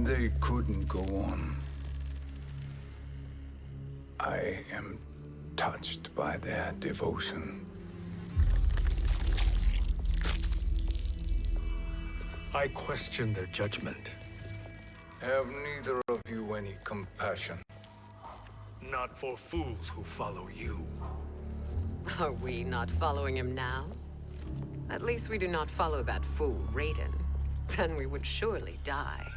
They couldn't go on. I am touched by their devotion. I question their judgment. Have neither of you any compassion? Not for fools who follow you. Are we not following him now? At least we do not follow that fool, Raiden. Then we would surely die.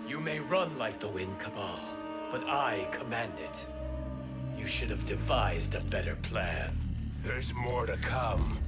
You may run like the wind, Cabal, but I command it. You should have devised a better plan. There's more to come.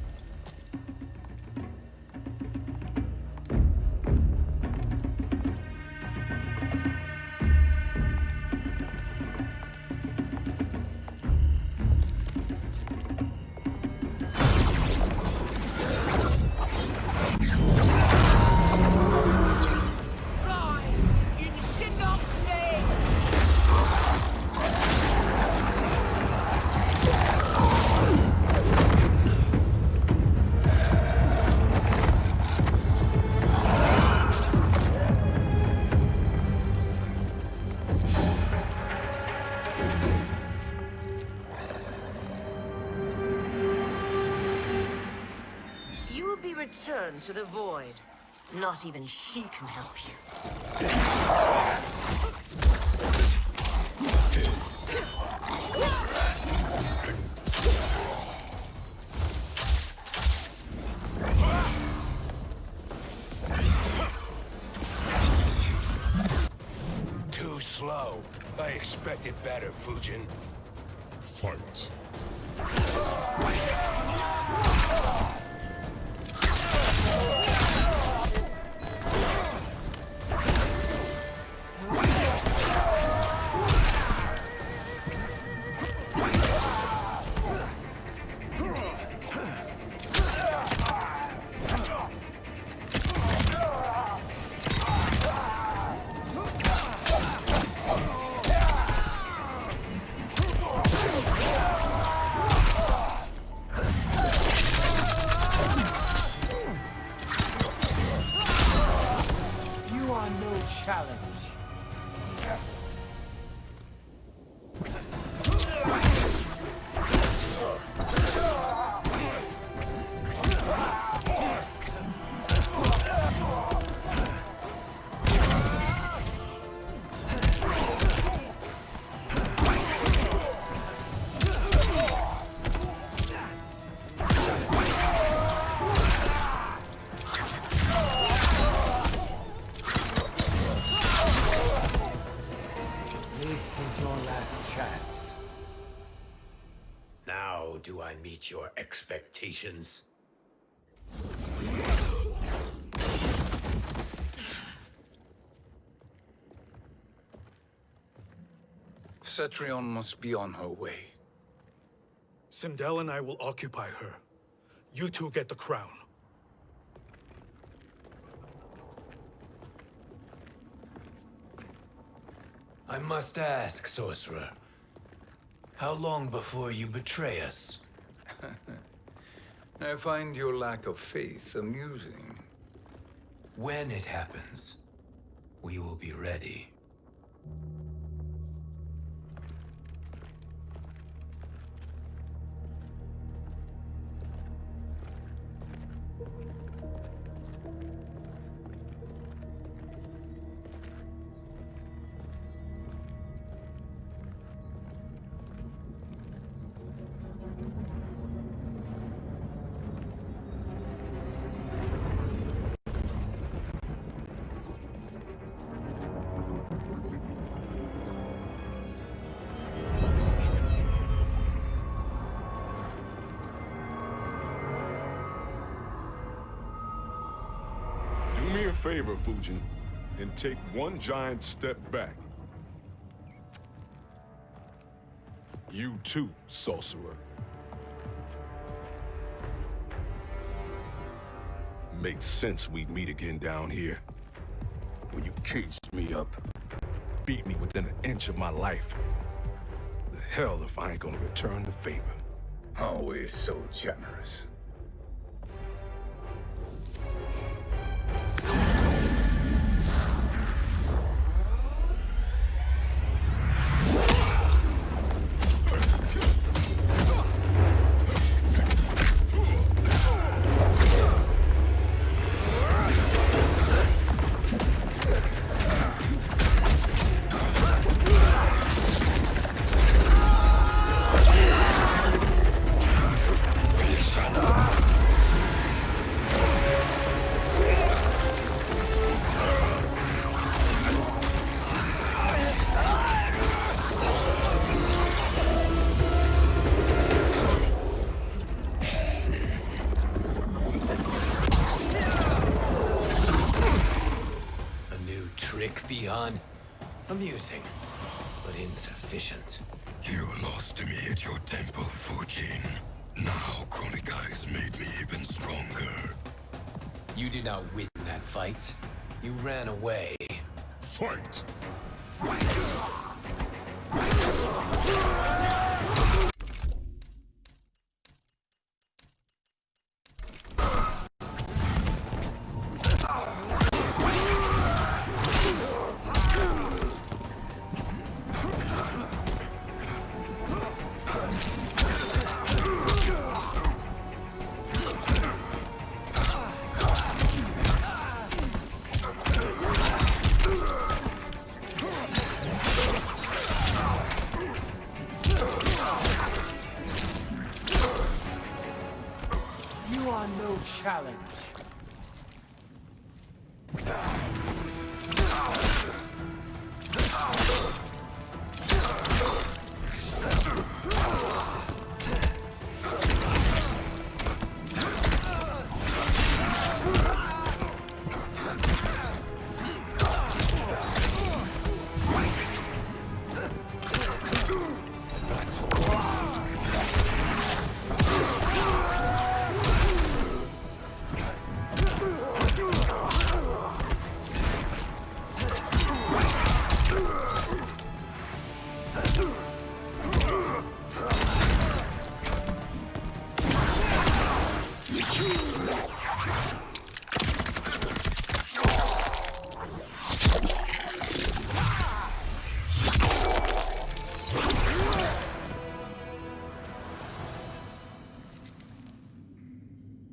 Return to the void. Not even she can help you. Too slow. I expected better, Fujin. Fight. Challenge. This is your last chance. Now do I meet your expectations? Cetrion must be on her way. Sindel and I will occupy her. You two get the crown. I must ask, sorcerer. How long before you betray us? I find your lack of faith amusing. When it happens, we will be ready. Do me a favor, Fujin, and take one giant step back. You too, sorcerer. Makes sense we'd meet again down here. When you caged me up, beat me within an inch of my life. The hell if I ain't gonna return the favor. Always so generous. Beyond amusing, but insufficient. You lost to me at your temple, Fujin. Now Kronika has made me even stronger. You did not win that fight. You ran away. Fight! You are no challenge.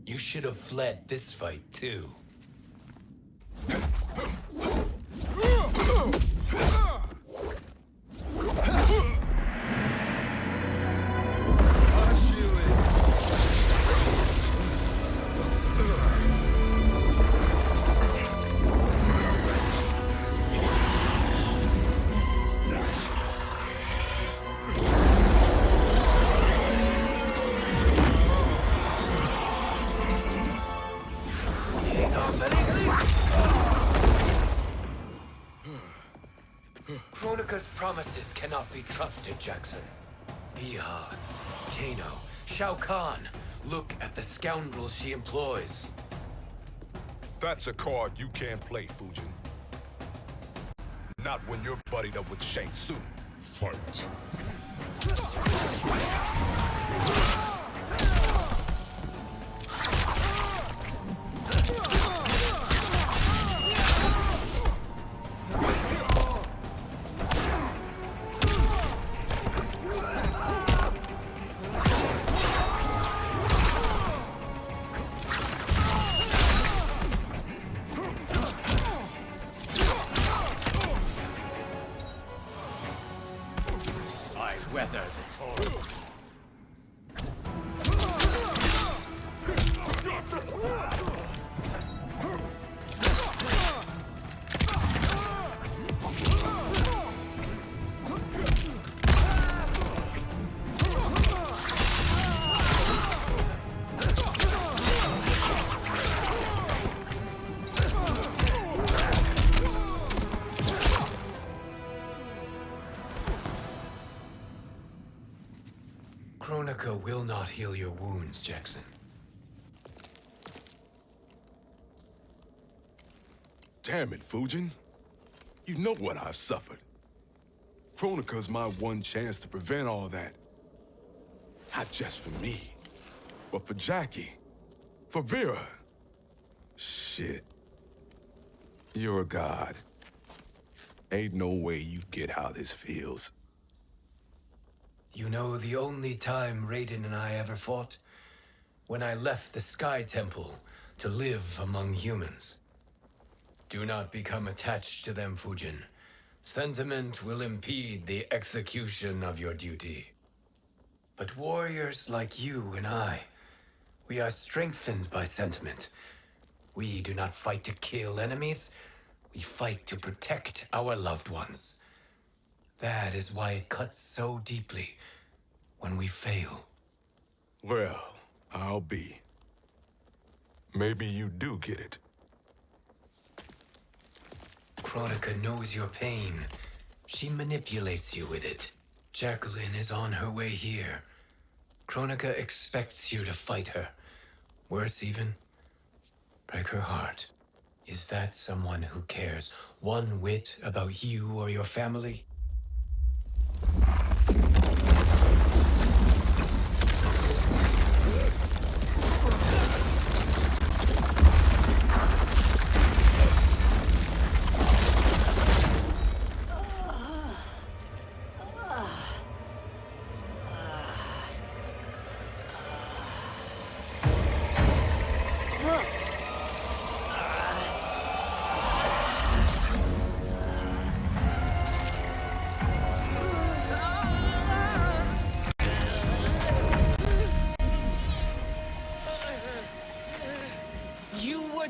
You should have fled this fight, too. Kronika's promises cannot be trusted, Jackson. Bihan, Kano, Shao Kahn. Look at the scoundrels she employs. That's a card you can't play, Fujin. Not when you're buddied up with Shang Tsung. Fight! I weather the storm. Kronika will not heal your wounds, Jackson. Damn it, Fujin. You know what I've suffered. Kronika's my one chance to prevent all that. Not just for me, but for Jackie, for Vera. Shit. You're a god. Ain't no way you get how this feels. You know the only time Raiden and I ever fought? When I left the Sky Temple to live among humans. Do not become attached to them, Fujin. Sentiment will impede the execution of your duty. But warriors like you and I, we are strengthened by sentiment. We do not fight to kill enemies. We fight to protect our loved ones. That is why it cuts so deeply when we fail. Well, I'll be. Maybe you do get it. Kronika knows your pain. She manipulates you with it. Jacqueline is on her way here. Kronika expects you to fight her. Worse even, break her heart. Is that someone who cares one whit about you or your family?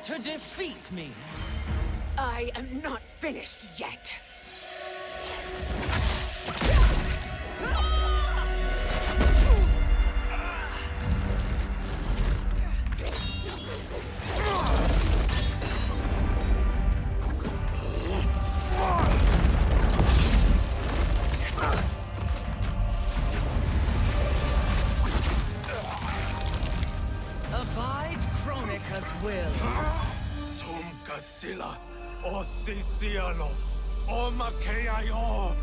To defeat me. I am not finished yet. Abide Kronika's will. Tum kasila, o sisialo, o makeayo.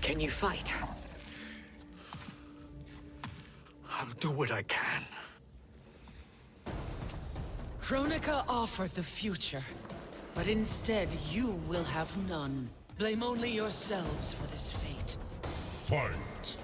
Can you fight? I'll do what I can. Kronika offered the future, but instead you will have none. Blame only yourselves for this fate. Fight!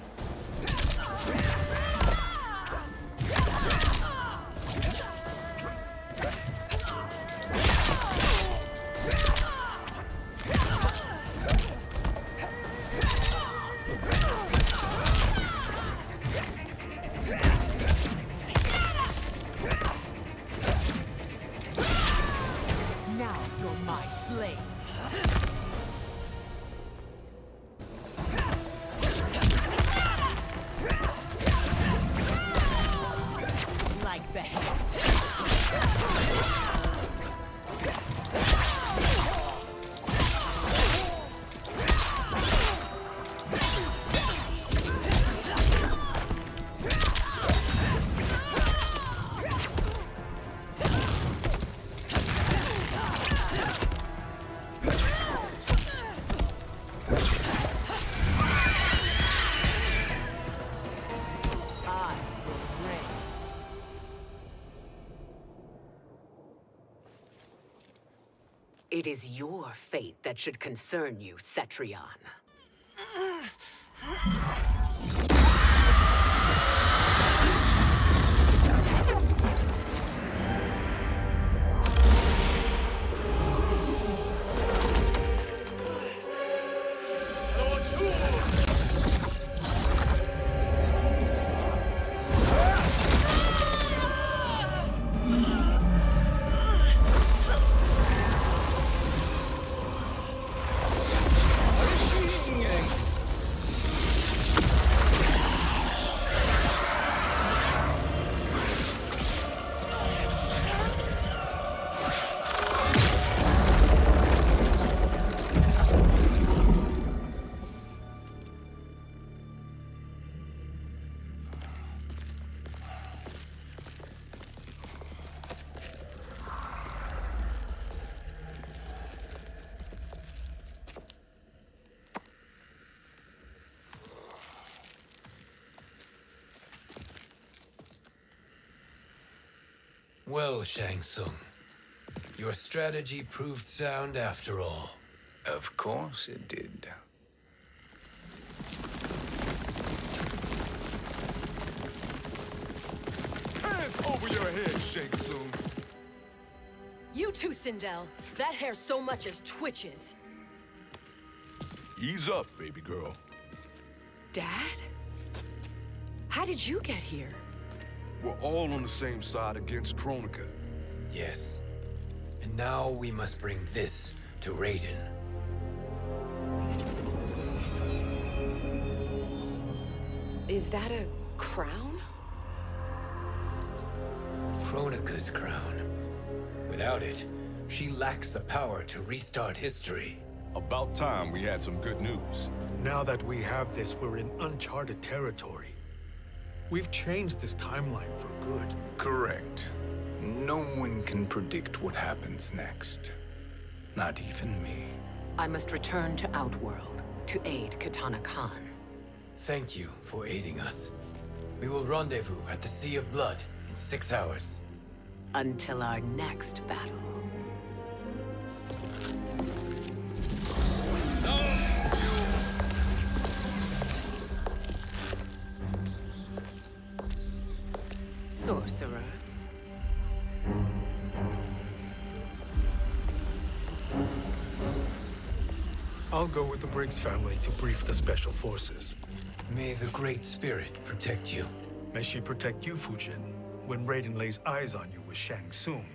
Now you're my slave. Like the hell. It is your fate that should concern you, Cetrion. Well, Shang Tsung, your strategy proved sound after all. Of course it did. Hands over your head, Shang Tsung. You too, Sindel. That hair so much as twitches. Ease up, baby girl. Dad? How did you get here? We're all on the same side against Kronika. Yes. And now we must bring this to Raiden. Is that a crown? Kronika's crown. Without it, she lacks the power to restart history. About time we had some good news. Now that we have this, we're in uncharted territory. We've changed this timeline for good. Correct. No one can predict what happens next. Not even me. I must return to Outworld to aid Katana Khan. Thank you for aiding us. We will rendezvous at the Sea of Blood in 6 hours. Until our next battle. Sorcerer. I'll go with the Briggs family to brief the Special Forces. May the Great Spirit protect you. May she protect you, Fujin, when Raiden lays eyes on you with Shang Tsung.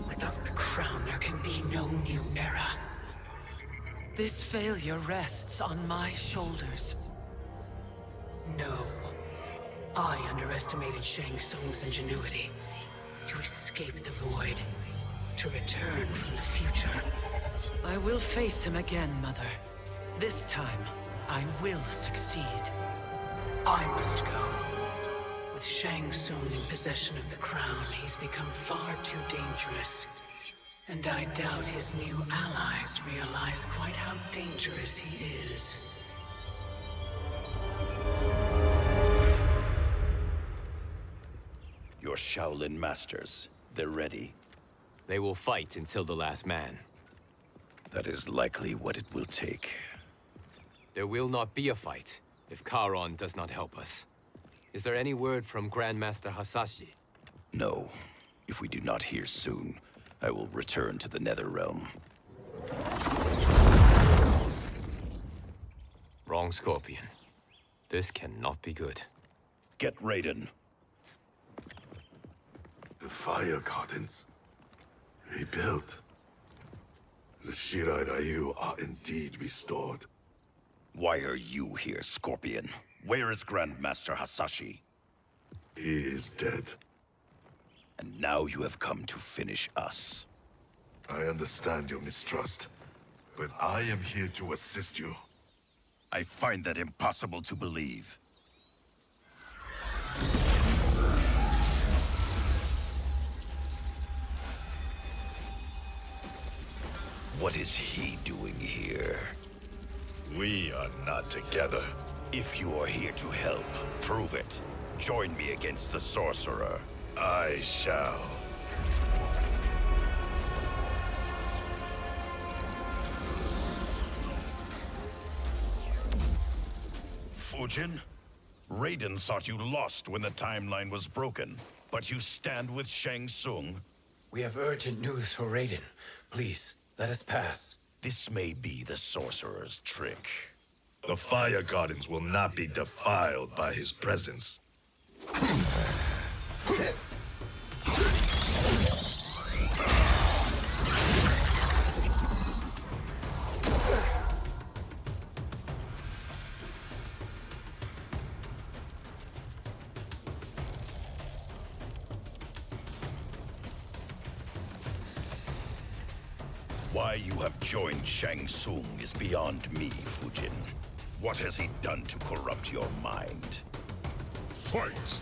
Without the crown, there can be no new era. This failure rests on my shoulders. No. I underestimated Shang Tsung's ingenuity. To escape the void. To return from the future. I will face him again, Mother. This time, I will succeed. I must go. With Shang Tsung in possession of the crown, he's become far too dangerous. And I doubt his new allies realize quite how dangerous he is. Your Shaolin masters, they're ready. They will fight until the last man. That is likely what it will take. There will not be a fight if Charon does not help us. Is there any word from Grandmaster Hasashi? No. If we do not hear soon, I will return to the Netherrealm. Wrong, Scorpion. This cannot be good. Get Raiden. The fire gardens. Rebuilt. The Shirai Ryu are indeed restored. Why are you here, Scorpion? Where is Grandmaster Hasashi? He is dead. And now you have come to finish us. I understand your mistrust, but I am here to assist you. I find that impossible to believe. What is he doing here? We are not together. If you are here to help, prove it. Join me against the Sorcerer. I shall. Fujin? Raiden thought you lost when the timeline was broken, but you stand with Shang Tsung. We have urgent news for Raiden. Please, let us pass. This may be the Sorcerer's trick. The fire gardens will not be defiled by his presence. Why you have joined Shang Tsung is beyond me, Fujin. What has he done to corrupt your mind? Fight!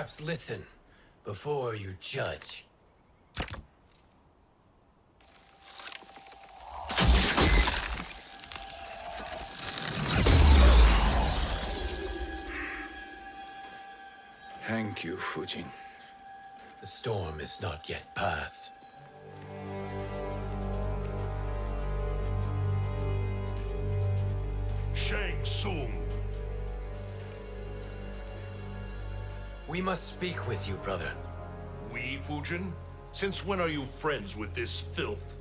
Perhaps listen before you judge. Thank you, Fujin. The storm is not yet past. Shang Tsung! We must speak with you, brother. We, Fujin? Since when are you friends with this filth?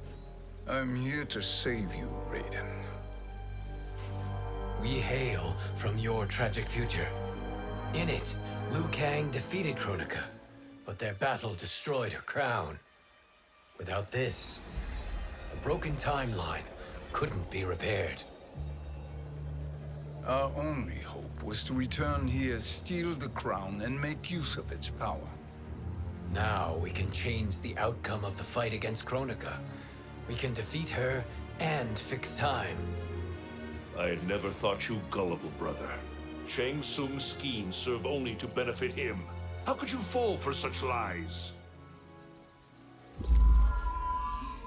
I'm here to save you, Raiden. We hail from your tragic future. In it, Liu Kang defeated Kronika, but their battle destroyed her crown. Without this, a broken timeline couldn't be repaired. Our only hope was to return here, steal the crown, and make use of its power. Now we can change the outcome of the fight against Kronika. We can defeat her and fix time. I had never thought you gullible, brother. Shang Tsung's schemes serve only to benefit him. How could you fall for such lies?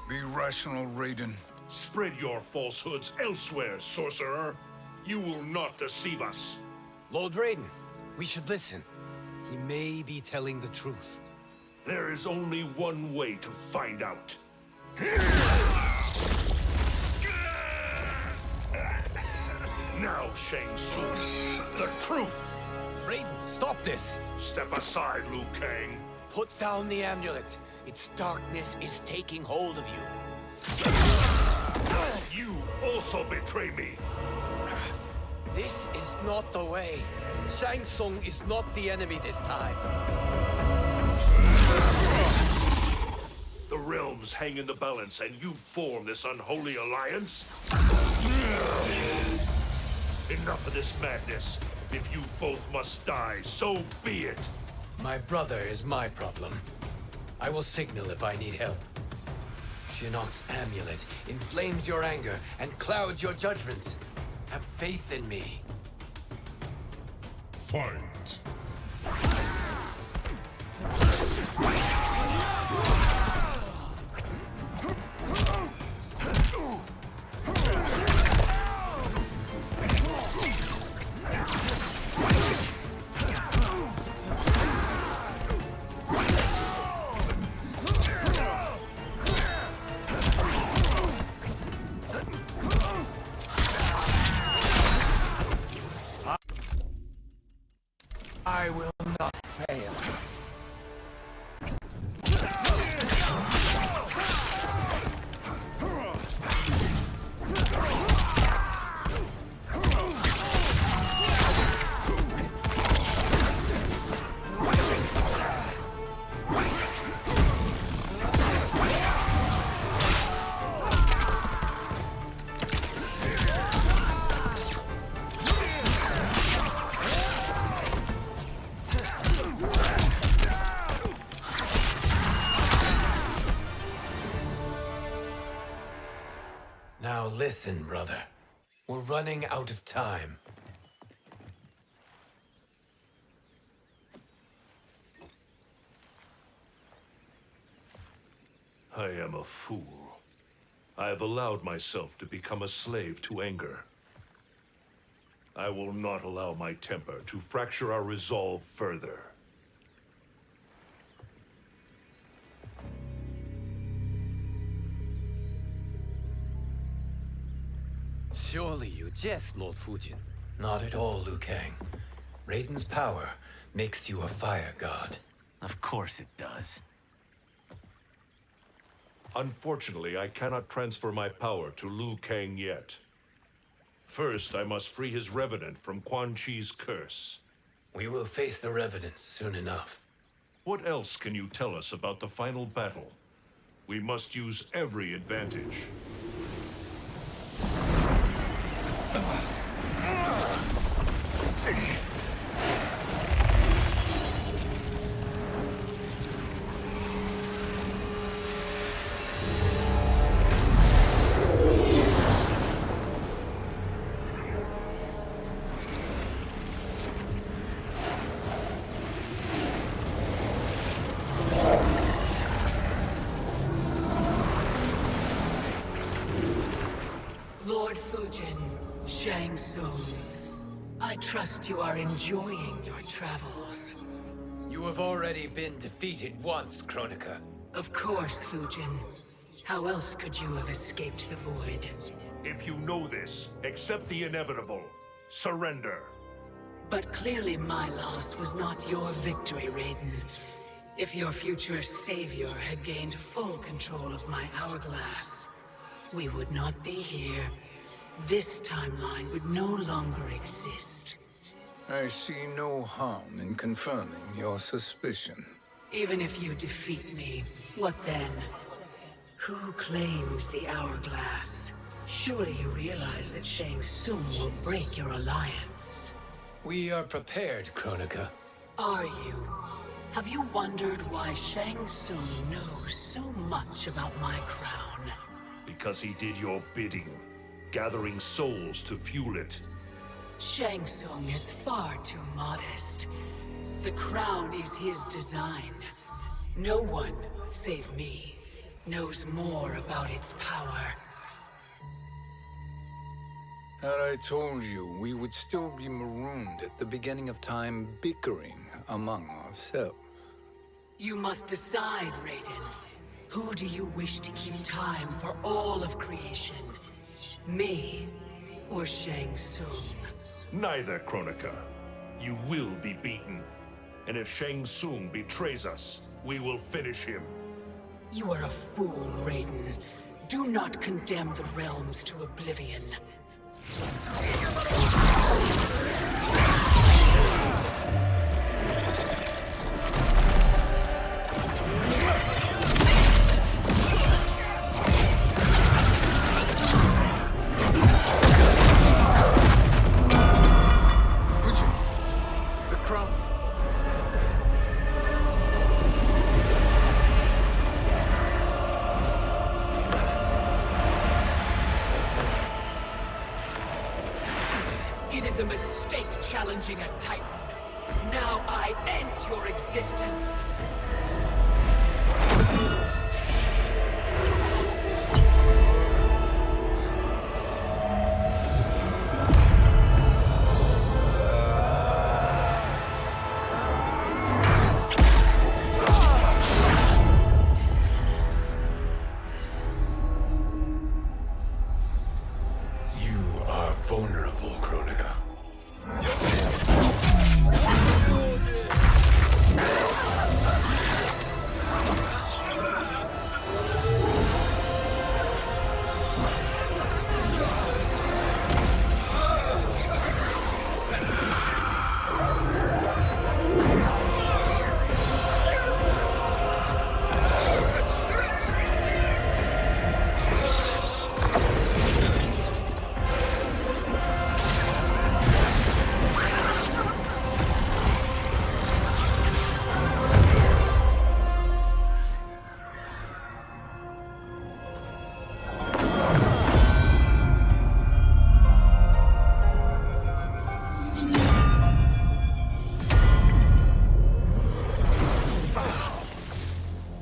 Be rational, Raiden. Spread your falsehoods elsewhere, sorcerer. You will not deceive us. Lord Raiden, we should listen. He may be telling the truth. There is only one way to find out. Now, Shang Tsung, the truth! Raiden, stop this! Step aside, Liu Kang. Put down the amulet. Its darkness is taking hold of you. You also betray me. This is not the way. Shang Tsung is not the enemy this time. The realms hang in the balance, and you form this unholy alliance? Enough of this madness. If you both must die, so be it. My brother is my problem. I will signal if I need help. Shinnok's amulet inflames your anger and clouds your judgment. Have faith in me. Fight. I will not fail. Now listen, brother. We're running out of time. I am a fool. I have allowed myself to become a slave to anger. I will not allow my temper to fracture our resolve further. Surely you jest, Lord Fujin. Not at all, Liu Kang. Raiden's power makes you a fire god. Of course it does. Unfortunately, I cannot transfer my power to Liu Kang yet. First, I must free his Revenant from Quan Chi's curse. We will face the Revenants soon enough. What else can you tell us about the final battle? We must use every advantage. Fujin, Shang Tsung. I trust you are enjoying your travels. You have already been defeated once, Kronika. Of course, Fujin. How else could you have escaped the void? If you know this, accept the inevitable. Surrender. But clearly my loss was not your victory, Raiden. If your future savior had gained full control of my hourglass, we would not be here. This timeline would no longer exist. I see no harm in confirming your suspicion. Even if you defeat me, what then? Who claims the hourglass? Surely you realize that Shang Tsung will break your alliance. We are prepared, Kronika. Are you? Have you wondered why Shang Tsung knows so much about my crown? Because he did your bidding, gathering souls to fuel it. Shang Tsung is far too modest. The crown is his design. No one, save me, knows more about its power. Had I told you, we would still be marooned at the beginning of time, bickering among ourselves. You must decide, Raiden. Who do you wish to keep time for all of creation? Me or Shang Tsung? Neither, Kronika. You will be beaten. And if Shang Tsung betrays us, we will finish him. You are a fool, Raiden. Do not condemn the realms to oblivion. The crown. It is a mistake challenging a Titan. Now I end your existence. You are vulnerable, Kronika.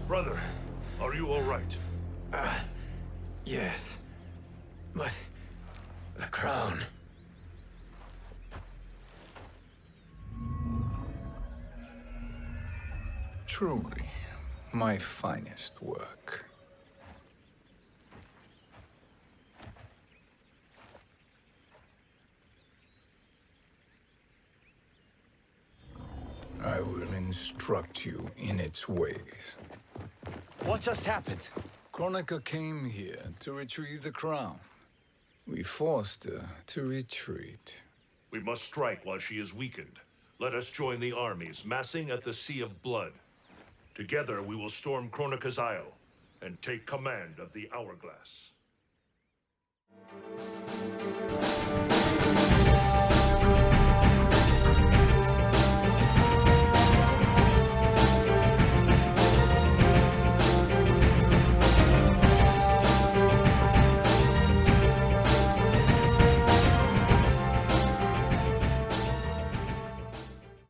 Brother, are you all right? Yes. But the crown. Truly, my finest work. I will instruct you in its ways. What just happened? Kronika came here to retrieve the crown. We forced her to retreat. We must strike while she is weakened. Let us join the armies, massing at the Sea of Blood. Together we will storm Kronika's Isle and take command of the Hourglass.